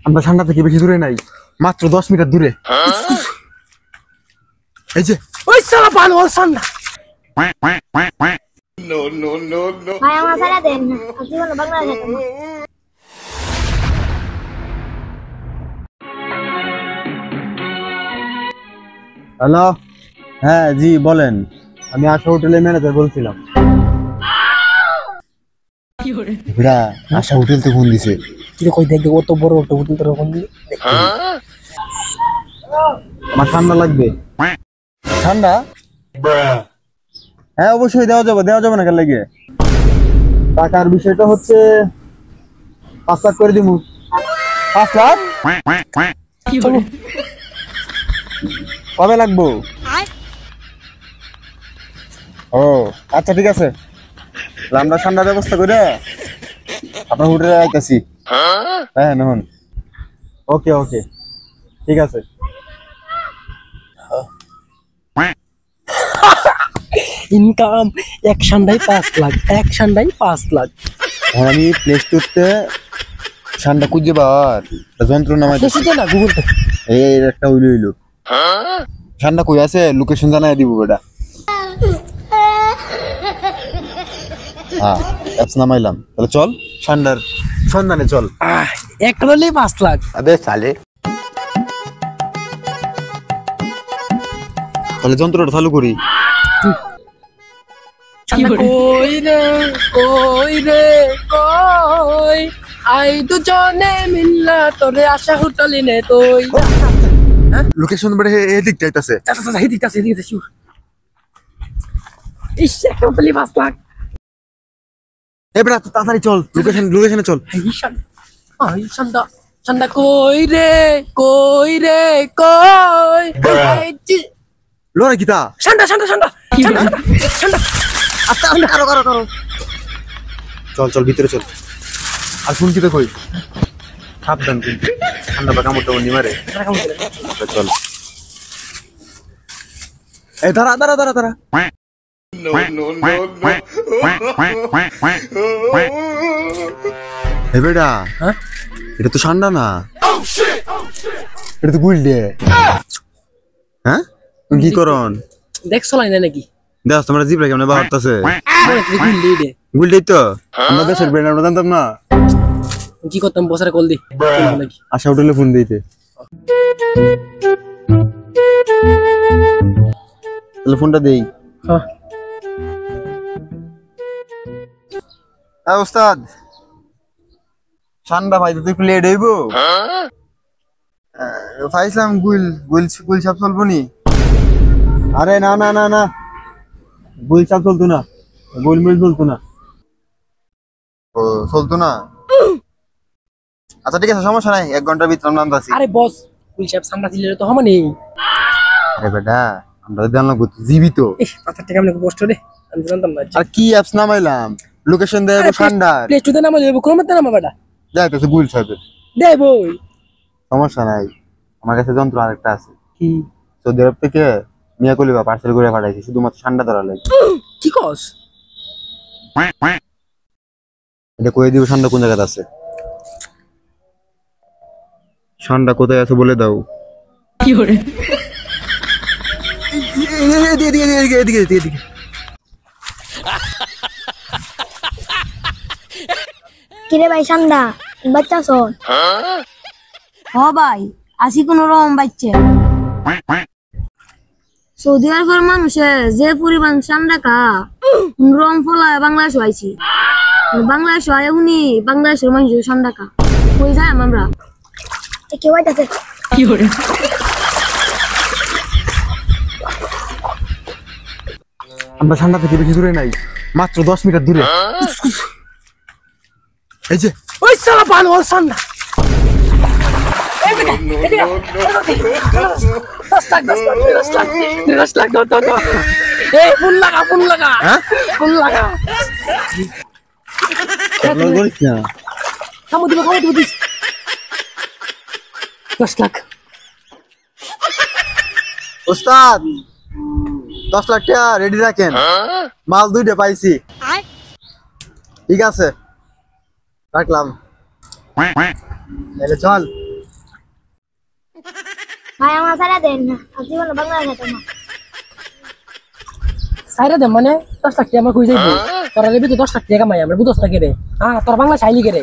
আমরা ঠান্ডা থেকে বেশি দূরে নাই, মাত্র 10 মিটার দূরে। এই যে ওই সালা পান ওর ঠান্ডা। ভাই আমার সারা দেন না, আপনি বলো বাংলাদেশে কেন? হ্যালো, হ্যাঁ জি বলেন, আমি আশা হোটেলের ম্যানেজার বলছিলাম। বেড়া আশা হোটেল তো ফোন দিছে। কি কই দেখ অত বড় একটা হোটেল তোর কোন দিকে? আমার ঠান্ডা লাগবে। ঠান্ডা? হ্যাঁ অবশ্যই দেওয়া যাবে না কেন লাগে। টাকার বিষয়টা হচ্ছে 5 লাখ করে দিমু। 5 লাখ? কবে লাগবো? ও আচ্ছা ঠিক আছে, আমরা ঠান্ডার ব্যবস্থা করে আপনার হোটেলে আইতাছি। হ্যাঁ নহন। ওকে ওকে ঠিক আছে। ইনকাম এক ঠান্ডায় 5 লাখ, এক ঠান্ডায় 5 লাখ। এখন আমি প্লে স্টোরতে ঠান্ডা খুঁজে পাওয়ার যন্ত্র নামাই বেশি না গুগল পে। এই একটা হইলো ঠান্ডা কই আছে লোকেশন জানাই দিব বেটা। হ্যাঁ অ্যাপস নামাইলাম, তাহলে চল ঠান্ডার সন্ধানে চল। একটা হলেই 5 লাখ। আবে সালে, তাহলে যন্ত্রটা চালু করি। কই রে কই আই দুজনে মিল্লা তোরে আশা হোটেলে নে তুই। লোকেশন বেড়ে এদিক যাইতাছে। চাচা হেদিক আছে শিউ। ইস একটা হলেই 5 লাখ। এ বেটা তাড়াতাড়ি চল, লোকেশনে চল। আই ঠান্ডা কই রে কই লোরা গীতা ঠান্ডা আস্তে আস্তে করো। চল ভিতরে চল। আর শুনছি তো কই সাবধান, কিন্তু ঠান্ডা বা কামড় টামড় নিমারে। চল এই দাঁড়া এ বেটা, হ্যাঁ এটা তো ঠান্ডা না, এটা তো গুলডে। হ্যাঁ তুমি কি করন দেখছো না নাকি? দেখ তোমরা জিবরা কেমন বাড়তাছে। গুল্লি গুলডেই তো আমরা দেশের ব্র্যান্ড, আমরা জানতাম না। কি করতাম বসারে কল দি নাকি? আশা হোটেলে ফোন দিতে, তাহলে ফোনটা দেই। হ্যাঁ হ্যাঁ ওস্তাদ, ঠান্ডা ভাই তো একটু লেট হইব। পাইছিলাম গুল সাপ চলবো নি? আরে না গুল চাপ চলতো না, গোলমিল চলতো না। ও চলতো না? আচ্ছা ঠিক আছে, সমস্যা নাই, 1 ঘন্টার ভিতরে নাম আছি। আরে বস পুলিশ সাহেব সামনে দিলে তো হবে নি। আরে বেটা আমরা জানলাম জীবিত। আচ্ছা ঠিক আছে, কষ্ট রে আমি জানতাম না। আর কি অ্যাপস নামাইলাম, লোকেশন দেব ঠান্ডা প্লে স্টোরে নামা যাবে, ক্রোমতে নামা বেটা যাইতেছে গুল সাহেবের। দে বই সমস্যা নাই, আমার কাছে যন্ত্র আরেকটা আছে। কি সৌদি আরব থেকে মিয়া কলিবা পার্সেল করে পাঠাইছি, শুধুমাত্র ঠান্ডা ধরা লাগে। কি কস? এটা কয়ে দিব ঠান্ডা কোন জায়গাতে আছে। ঠান্ডা কোথায় আছে বলে দাও। কি করে এদিকে কিরে ভাই সান্দা বাচ্চা শোন। হ ভাই আসি কোন রকম বাচ্চা। সৌদি আরবের মানুষের যে পরিমাণ সান্দা কা রং ফলায় বাংলাদেশ আইছি, বাংলাদেশ আয় উনি বাংলাদেশের মানুষের সান্দা কা কই যায় আমরা কেউ আইতাছে। কি করে আমরা ঠান্ডা থেকে বেশি দূরে নাই, মাত্র 10 মিটার দূরে। এই যে ওই সালা পান ওর ঠান্ডা। ফোন লাগা ফোন লাগা ফোন লাগা। করিস না, খামো দিব 10 লাখ। ওস্তাদ 10 লাখ টাকা রেডি রাখেন, মাল 2টা পাইছি। ঠিক আছে রাখলাম, তাহলে চল। ভাই আমার সারা দেন না আর জীবনে বাংলা খেতে না সাইরা দে মানে 10 লাখ টাকা আমার কই যাইবো তোরা দেবি তো 10 লাখ টাকা কামাই আমরা বুঝছ না কে রে হ্যাঁ তোর বাংলা চাইলি কে রে